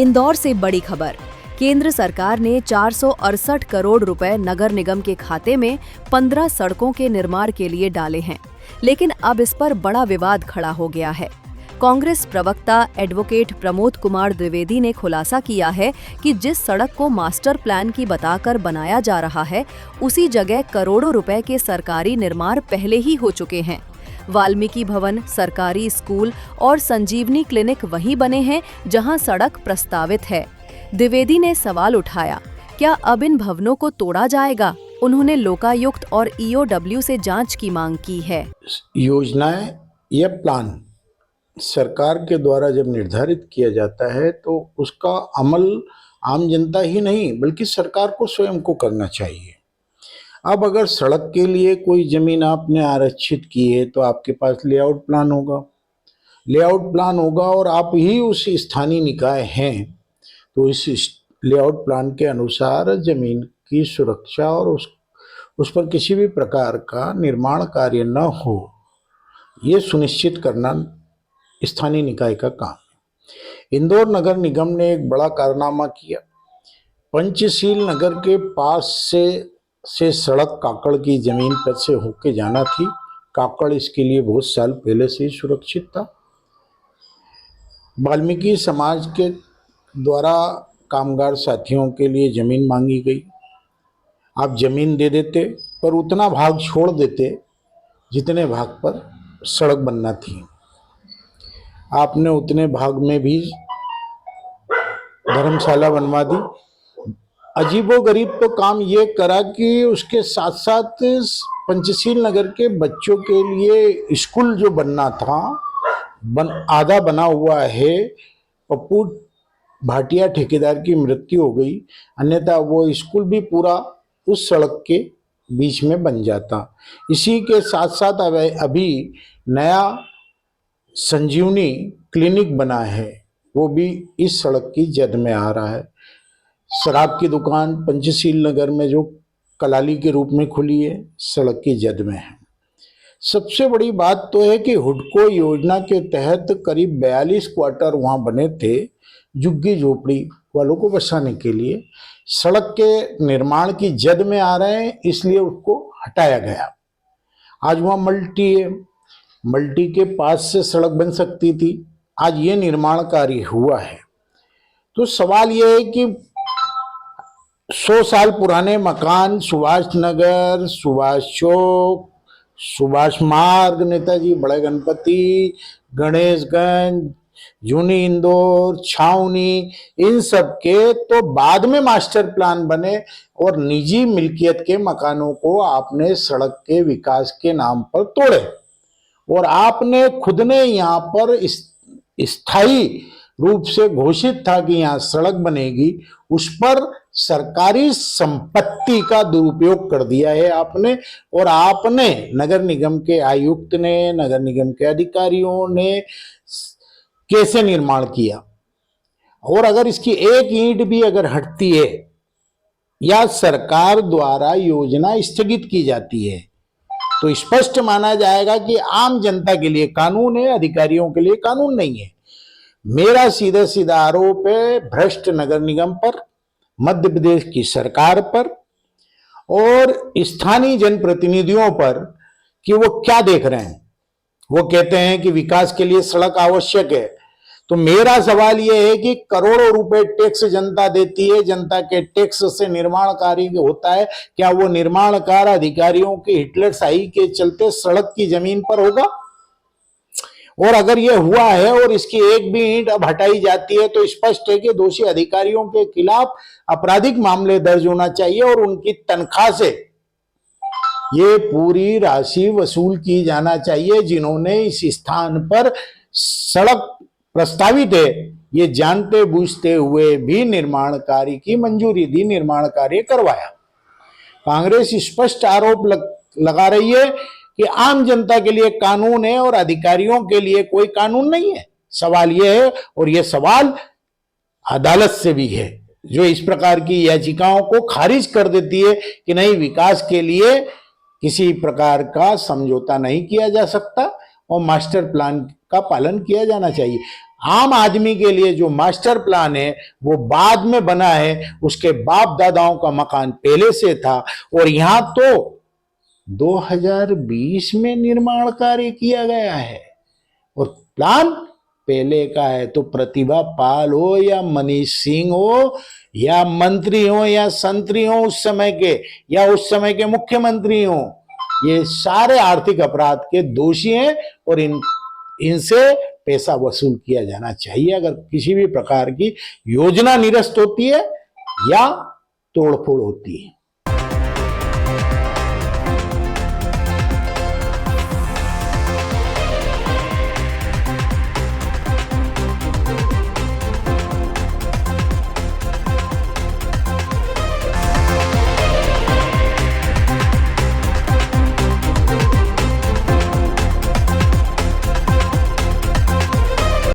इंदौर से बड़ी खबर। केंद्र सरकार ने 468 करोड़ रुपए नगर निगम के खाते में 15 सड़कों के निर्माण के लिए डाले हैं, लेकिन अब इस पर बड़ा विवाद खड़ा हो गया है। कांग्रेस प्रवक्ता एडवोकेट प्रमोद कुमार द्विवेदी ने खुलासा किया है कि जिस सड़क को मास्टर प्लान की बताकर बनाया जा रहा है, उसी जगह करोड़ों रुपए के सरकारी निर्माण पहले ही हो चुके हैं। वाल्मीकि भवन, सरकारी स्कूल और संजीवनी क्लिनिक वहीं बने हैं जहां सड़क प्रस्तावित है। द्विवेदी ने सवाल उठाया, क्या अब इन भवनों को तोड़ा जाएगा? उन्होंने लोकायुक्त और ईओडब्ल्यू से जांच की मांग की है। योजनाएं या प्लान सरकार के द्वारा जब निर्धारित किया जाता है तो उसका अमल आम जनता ही नहीं बल्कि सरकार को स्वयं को करना चाहिए। अब अगर सड़क के लिए कोई जमीन आपने आरक्षित की है तो आपके पास लेआउट प्लान होगा और आप ही उस स्थानीय निकाय हैं तो इस लेआउट प्लान के अनुसार जमीन की सुरक्षा और उस पर किसी भी प्रकार का निर्माण कार्य न हो, ये सुनिश्चित करना स्थानीय निकाय का काम है। इंदौर नगर निगम ने एक बड़ा कारनामा किया। पंचशील नगर के पास से सड़क काकड़ की जमीन पर से होके जाना थी। काकड़ इसके लिए बहुत साल पहले से ही सुरक्षित था। वाल्मीकि समाज के द्वारा कामगार साथियों के लिए जमीन मांगी गई। आप जमीन दे देते पर उतना भाग छोड़ देते जितने भाग पर सड़क बनना थी। आपने उतने भाग में भी धर्मशाला बनवा दी। अजीबोगरीब तो काम ये करा कि उसके साथ साथ पंचशील नगर के बच्चों के लिए स्कूल जो बनना था आधा बना हुआ है। पप्पू भाटिया ठेकेदार की मृत्यु हो गई, अन्यथा वो स्कूल भी पूरा उस सड़क के बीच में बन जाता। इसी के साथ साथ अभी नया संजीवनी क्लिनिक बना है, वो भी इस सड़क की जद में आ रहा है। शराब की दुकान पंचशील नगर में जो कलाली के रूप में खुली है, सड़क की जद में है। सबसे बड़ी बात तो है कि हुडको योजना के तहत करीब 42 क्वार्टर वहां बने थे झुग्गी झोपड़ी वालों को बसाने के लिए। सड़क के निर्माण की जद में आ रहे हैं, इसलिए उसको हटाया गया। आज वहां मल्टी है, मल्टी के पास से सड़क बन सकती थी, आज ये निर्माण कार्य हुआ है। तो सवाल यह है कि 100 साल पुराने मकान सुभाष नगर, सुभाष चौक, सुभाष मार्ग, नेताजी बड़े गणपति, गणेशगंज, जूनी इंदौर, छावनी, इन सब के तो बाद में मास्टर प्लान बने और निजी मिल्कियत के मकानों को आपने सड़क के विकास के नाम पर तोड़े और आपने खुद ने यहाँ पर स्थायी रूप से घोषित था कि यहाँ सड़क बनेगी, उस पर सरकारी संपत्ति का दुरुपयोग कर दिया है आपने। और आपने नगर निगम के आयुक्त ने, नगर निगम के अधिकारियों ने कैसे निर्माण किया। और अगर इसकी एक ईंट भी अगर हटती है या सरकार द्वारा योजना स्थगित की जाती है तो स्पष्ट माना जाएगा कि आम जनता के लिए कानून है, अधिकारियों के लिए कानून नहीं है। मेरा सीधा सीधा आरोप है भ्रष्ट नगर निगम पर, मध्य प्रदेश की सरकार पर और स्थानीय जनप्रतिनिधियों पर कि वो क्या देख रहे हैं। वो कहते हैं कि विकास के लिए सड़क आवश्यक है, तो मेरा सवाल यह है कि करोड़ों रुपए टैक्स जनता देती है, जनता के टैक्स से निर्माण कार्य होता है, क्या वो निर्माण कार्य अधिकारियों के हिटलरशाही के चलते सड़क की जमीन पर होगा? और अगर ये हुआ है और इसकी एक भी ईंट अब हटाई जाती है तो स्पष्ट है कि दोषी अधिकारियों के खिलाफ आपराधिक मामले दर्ज होना चाहिए और उनकी तनख्वाह से ये पूरी राशि वसूल की जाना चाहिए जिन्होंने इस स्थान पर सड़क प्रस्तावित है ये जानते बूझते हुए भी निर्माण कार्य की मंजूरी दी, निर्माण कार्य करवाया। कांग्रेस स्पष्ट आरोप लगा रही है कि आम जनता के लिए कानून है और अधिकारियों के लिए कोई कानून नहीं है। सवाल यह है और यह सवाल अदालत से भी है जो इस प्रकार की याचिकाओं को खारिज कर देती है कि नहीं, विकास के लिए किसी प्रकार का समझौता नहीं किया जा सकता और मास्टर प्लान का पालन किया जाना चाहिए। आम आदमी के लिए जो मास्टर प्लान है वो बाद में बना है, उसके बाप दादाओं का मकान पहले से था और यहां तो 2020 में निर्माण कार्य किया गया है और प्लान पहले का है। तो प्रतिभा पाल हो या मनीष सिंह हो या मंत्री हो या संतरी हो उस समय के, या उस समय के मुख्यमंत्री हो, ये सारे आर्थिक अपराध के दोषी हैं और इनसे पैसा वसूल किया जाना चाहिए अगर किसी भी प्रकार की योजना निरस्त होती है या तोड़फोड़ होती है।